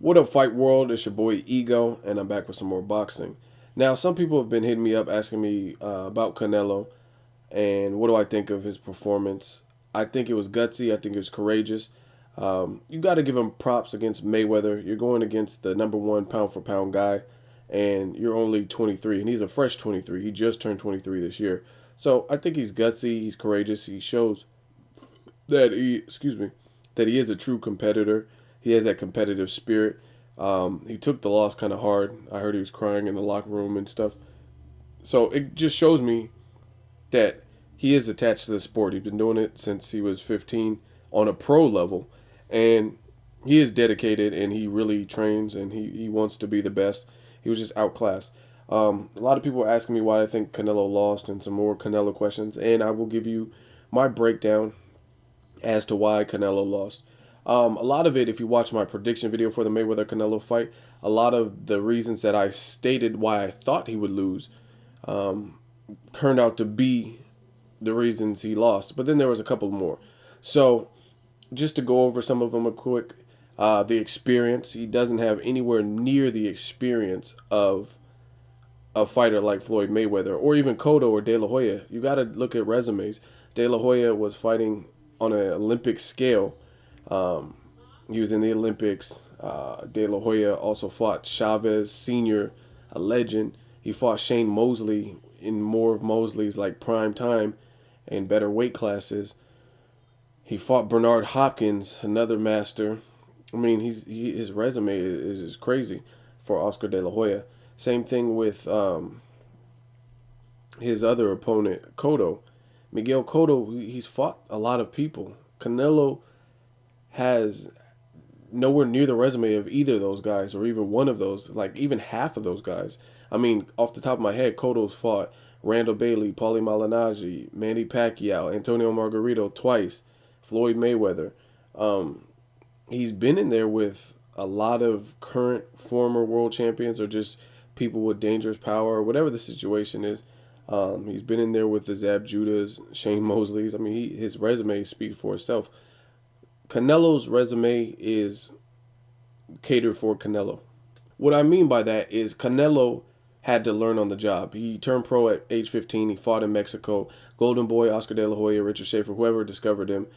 What up, Fight World? It's your boy Ego, and I'm back with some more boxing. Now, some people have been hitting me up asking me about Canelo and what do I think of his performance. I think it was gutsy. I think it was courageous. You got to give him props against Mayweather. You're going against the number one pound for pound guy, and you're only 23, and he's a fresh 23. He just turned 23 this year. So I think he's gutsy. He's courageous. He shows that he is a true competitor. He has that competitive spirit. He took the loss kind of hard. I heard he was crying in the locker room and stuff. So it just shows me that he is attached to the sport. He's been doing it since he was 15 on a pro level, and he is dedicated and he really trains and he wants to be the best. He was just outclassed. A lot of people are asking me why I think Canelo lost and some more Canelo questions, and I will give you my breakdown as to why Canelo lost. A lot of it, if you watch my prediction video for the Mayweather Canelo fight, a lot of the reasons that I stated why I thought he would lose um, turned out to be the reasons he lost. But then there was a couple more. So just to go over some of them a quick, the experience. He doesn't have anywhere near the experience of a fighter like Floyd Mayweather or even Cotto or De La Hoya. You got to look at resumes. De La Hoya was fighting on an Olympic scale. Um, he was in the Olympics. De La Hoya also fought Chavez Sr., a legend. He fought Shane Mosley in more of Mosley's like prime time and better weight classes. He fought Bernard Hopkins, another master. I mean, his resume is crazy for Oscar De La Hoya. Same thing with his other opponent, Cotto. Miguel Cotto, he's fought a lot of people. Canelo has nowhere near the resume of either of those guys or even one of those, like even half of those guys. I mean, off the top of my head, Cotto's fought Randall Bailey, Paulie Malignaggi, Manny Pacquiao, Antonio Margarito twice, Floyd Mayweather. Um, he's been in there with a lot of current former world champions or just people with dangerous power or whatever the situation is. He's been in there with the Zab Judas, Shane Mosley's. I mean, his resume speaks for itself. Canelo's resume is catered for Canelo. What I mean by that is Canelo had to learn on the job. He turned pro at age 15. He fought in Mexico. Golden Boy, Oscar De La Hoya, Richard Schaefer, whoever discovered him,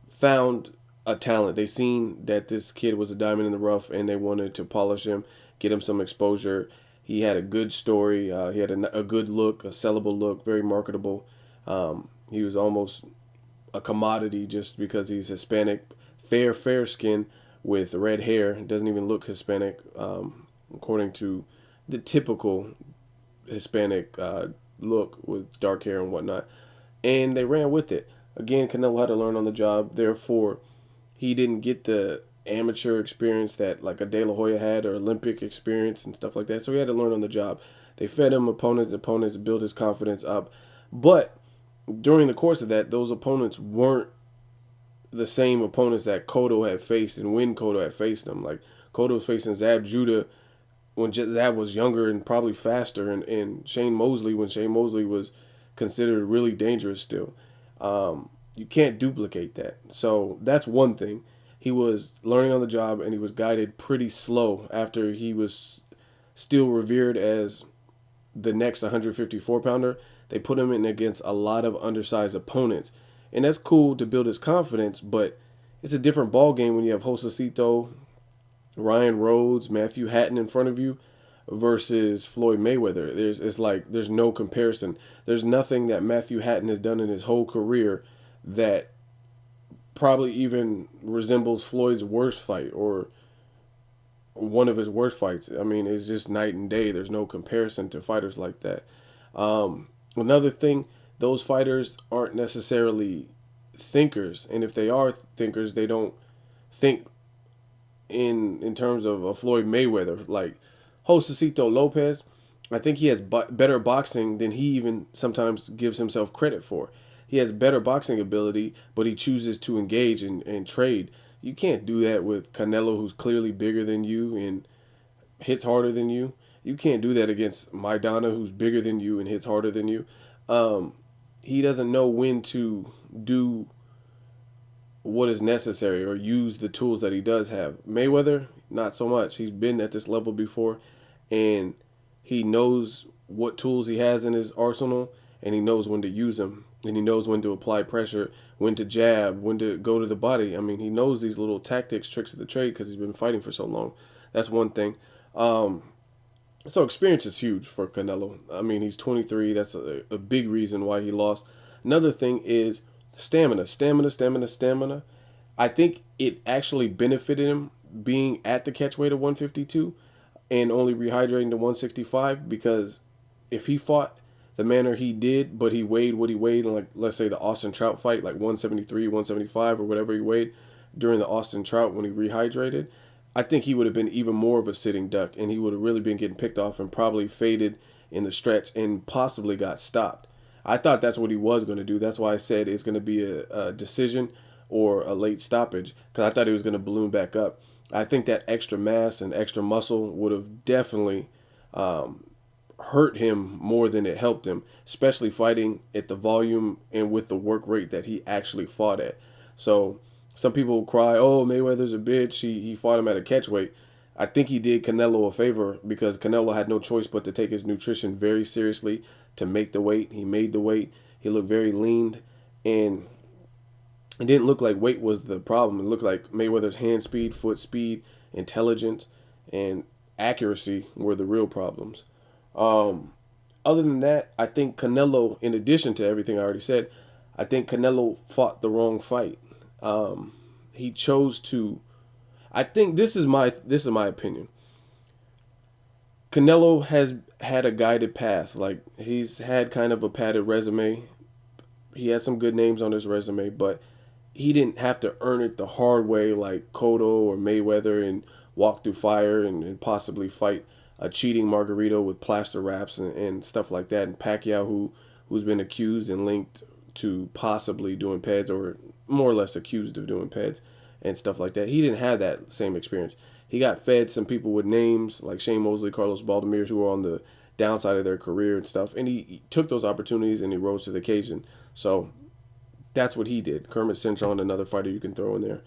found a talent. They seen that this kid was a diamond in the rough, and they wanted to polish him, get him some exposure. He had a good story. He had a good look, a sellable look, very marketable. He was almost a commodity just because he's Hispanic, fair skin with red hair. Doesn't even look Hispanic, according to the typical Hispanic look with dark hair and whatnot. And they ran with it. Again, Canelo had to learn on the job. Therefore, he didn't get the amateur experience that like a De La Hoya had or Olympic experience and stuff like that. So he had to learn on the job. They fed him opponents, built his confidence up. But during the course of that, those opponents weren't the same opponents that Cotto had faced and when Cotto had faced them. Like Cotto was facing Zab Judah when Zab was younger and probably faster, and Shane Mosley when Shane Mosley was considered really dangerous still. You can't duplicate that. So that's one thing. He was learning on the job and he was guided pretty slow after he was still revered as the next 154 pounder. They put him in against a lot of undersized opponents. And that's cool to build his confidence, but it's a different ball game when you have Josecito, Ryan Rhodes, Matthew Hatton in front of you versus Floyd Mayweather. There's no comparison. There's nothing that Matthew Hatton has done in his whole career that probably even resembles Floyd's worst fight or one of his worst fights. I mean, it's just night and day. There's no comparison to fighters like that. Another thing, those fighters aren't necessarily thinkers, and if they are thinkers, they don't think in terms of a Floyd Mayweather. Like Josecito Lopez, I think he has better boxing than he even sometimes gives himself credit for. He has better boxing ability, but he chooses to engage and trade. You can't do that with Canelo, who's clearly bigger than you and hits harder than you. You can't do that against Maidana, who's bigger than you and hits harder than you. He doesn't know when to do what is necessary or use the tools that he does have. Mayweather, not so much. He's been at this level before, and he knows what tools he has in his arsenal, and he knows when to use them, and he knows when to apply pressure, when to jab, when to go to the body. I mean, he knows these little tactics, tricks of the trade because he's been fighting for so long. That's one thing. So experience is huge for Canelo. I mean, he's 23. That's a big reason why he lost. Another thing is stamina, stamina, stamina, stamina. I think it actually benefited him being at the catch weight of 152 and only rehydrating to 165, because if he fought the manner he did, but he weighed what he weighed in, like, let's say the Austin Trout fight, like 173, 175, or whatever he weighed during the Austin Trout when he rehydrated, I think he would have been even more of a sitting duck, and he would have really been getting picked off and probably faded in the stretch and possibly got stopped. I thought that's what he was going to do. That's why I said it's going to be a decision or a late stoppage, because I thought he was going to balloon back up. I think that extra mass and extra muscle would have definitely hurt him more than it helped him, especially fighting at the volume and with the work rate that he actually fought at. So some people cry, "Oh, Mayweather's a bitch. He fought him at a catch weight." I think he did Canelo a favor, because Canelo had no choice but to take his nutrition very seriously to make the weight. He made the weight. He looked very lean, and it didn't look like weight was the problem. It looked like Mayweather's hand speed, foot speed, intelligence, and accuracy were the real problems. Other than that, I think Canelo, in addition to everything I already said, I think Canelo fought the wrong fight. He chose to. I think this is my opinion. Canelo has had a guided path. Like, he's had kind of a padded resume. He had some good names on his resume, but he didn't have to earn it the hard way like Cotto or Mayweather, and walk through fire and possibly fight a cheating Margarito with plaster wraps and stuff like that. And Pacquiao, who's been accused and linked to possibly doing PEDs, or more or less accused of doing PEDs and stuff like that. He didn't have that same experience. He got fed some people with names like Shane Mosley, Carlos Baldomir, who were on the downside of their career and stuff, and he took those opportunities and he rose to the occasion. So that's what he did. Kermit Cintron, another fighter you can throw in there,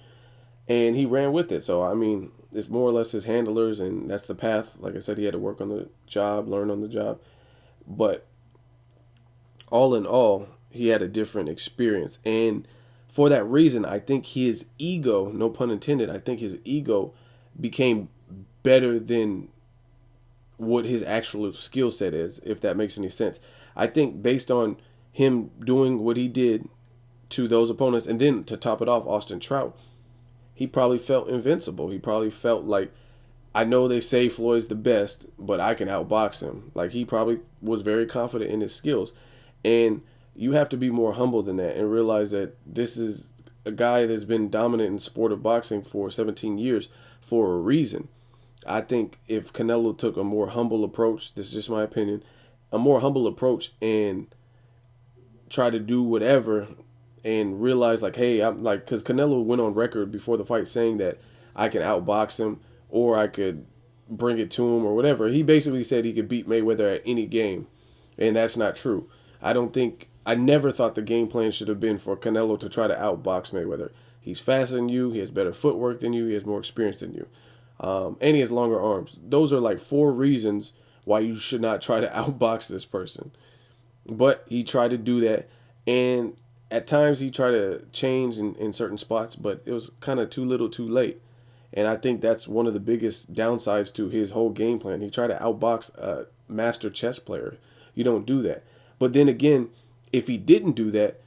and he ran with it. So I mean, it's more or less his handlers, and that's the path. Like I said, he had to work on the job, learn on the job, but all in all, he had a different experience, and for that reason, I think his ego, no pun intended, I think his ego became better than what his actual skill set is, if that makes any sense. I think based on him doing what he did to those opponents, and then to top it off, Austin Trout, he probably felt invincible. He probably felt like, I know they say Floyd's the best, but I can outbox him. Like, he probably was very confident in his skills. And you have to be more humble than that and realize that this is a guy that's been dominant in the sport of boxing for 17 years for a reason. I think if Canelo took a more humble approach, this is just my opinion, a more humble approach, and try to do whatever, and realize like, hey, I'm like, because Canelo went on record before the fight saying that I can outbox him, or I could bring it to him, or whatever. He basically said he could beat Mayweather at any game, and that's not true. I never thought the game plan should have been for Canelo to try to outbox Mayweather. He's faster than you. He has better footwork than you. He has more experience than you. And he has longer arms. Those are like 4 reasons why you should not try to outbox this person. But he tried to do that. And at times he tried to change in certain spots, but it was kind of too little too late. And I think that's one of the biggest downsides to his whole game plan. He tried to outbox a master chess player. You don't do that. But then again, if he didn't do that,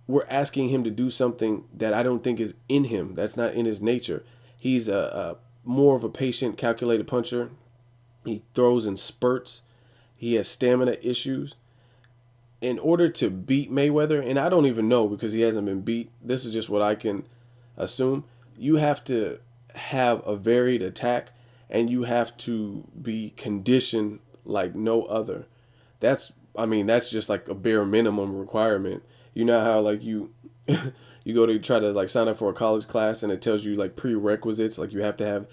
we're asking him to do something that I don't think is in him. That's not in his nature. He's a more of a patient, calculated puncher. He throws in spurts. He has stamina issues. In order to beat Mayweather, and I don't even know because he hasn't been beat, this is just what I can assume, you have to have a varied attack, and you have to be conditioned like no other. That's just like a bare minimum requirement. You know how like you you go to try to like sign up for a college class, and it tells you like prerequisites, like you have to have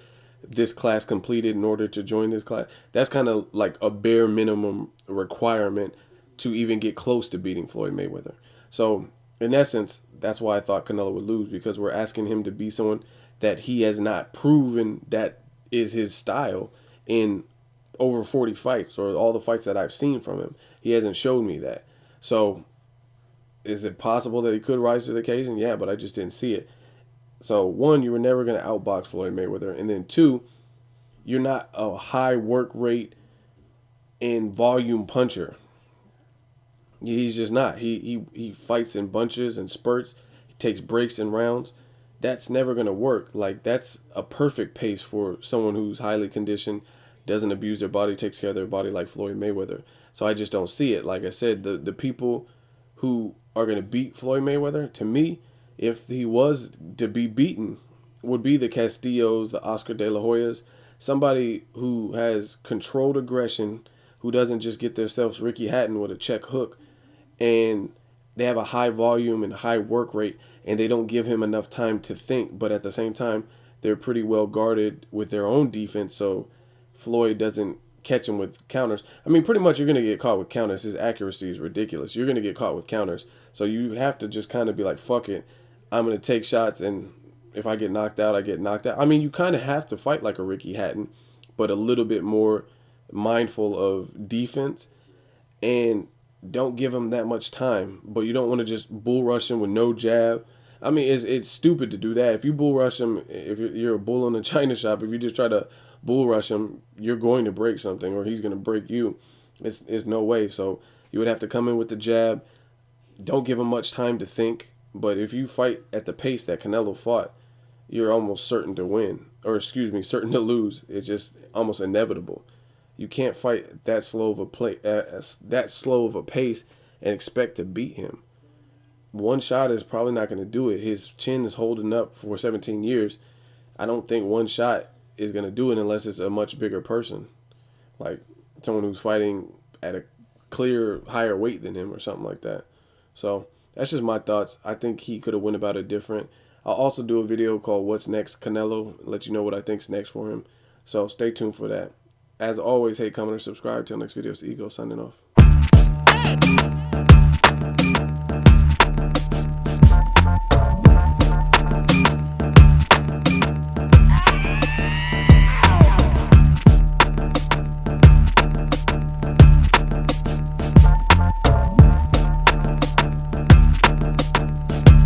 this class completed in order to join this class. That's kind of like a bare minimum requirement to even get close to beating Floyd Mayweather. So in essence, that's why I thought Canelo would lose, because we're asking him to be someone that he has not proven that is his style in over 40 fights, or all the fights that I've seen from him. He hasn't showed me that. So is it possible that he could rise to the occasion? Yeah, but I just didn't see it. So one, you were never going to outbox Floyd Mayweather, and then two, you're not a high work rate and volume puncher. He's just not. He fights in bunches and spurts. He takes breaks in rounds. That's never going to work. Like, that's a perfect pace for someone who's highly conditioned, doesn't abuse their body, takes care of their body like Floyd Mayweather. So I just don't see it. Like I said, the people who are going to beat Floyd Mayweather, to me, if he was to be beaten, would be the Castillos, the Oscar De La Hoyas, somebody who has controlled aggression, who doesn't just get themselves Ricky Hatton with a check hook, and they have a high volume and high work rate, and they don't give him enough time to think, but at the same time, they're pretty well guarded with their own defense, so Floyd doesn't catch him with counters. I mean, pretty much you're going to get caught with counters. His accuracy is ridiculous. You're going to get caught with counters. So you have to just kind of be like, fuck it. I'm going to take shots, and if I get knocked out, I get knocked out. I mean, you kind of have to fight like a Ricky Hatton, but a little bit more mindful of defense, and don't give him that much time. But you don't want to just bull rush him with no jab. I mean, it's stupid to do that. If you bull rush him, if you're a bull in a china shop, if you just try to bull rush him, you're going to break something, or he's going to break you. It's no way. So you would have to come in with the jab. Don't give him much time to think. But if you fight at the pace that Canelo fought, you're almost certain to win, or excuse me, certain to lose. It's just almost inevitable. You can't fight that slow of a pace and expect to beat him. One shot is probably not going to do it. His chin is holding up for 17 years. I don't think one shot is going to do it unless it's a much bigger person, like someone who's fighting at a clear higher weight than him or something like that. So that's just my thoughts. I think he could have went about it different. I'll also do a video called What's Next Canelo, let you know what I think's next for him. So stay tuned for that. As always, hate, comment, or subscribe. Till next video, it's Ego signing off.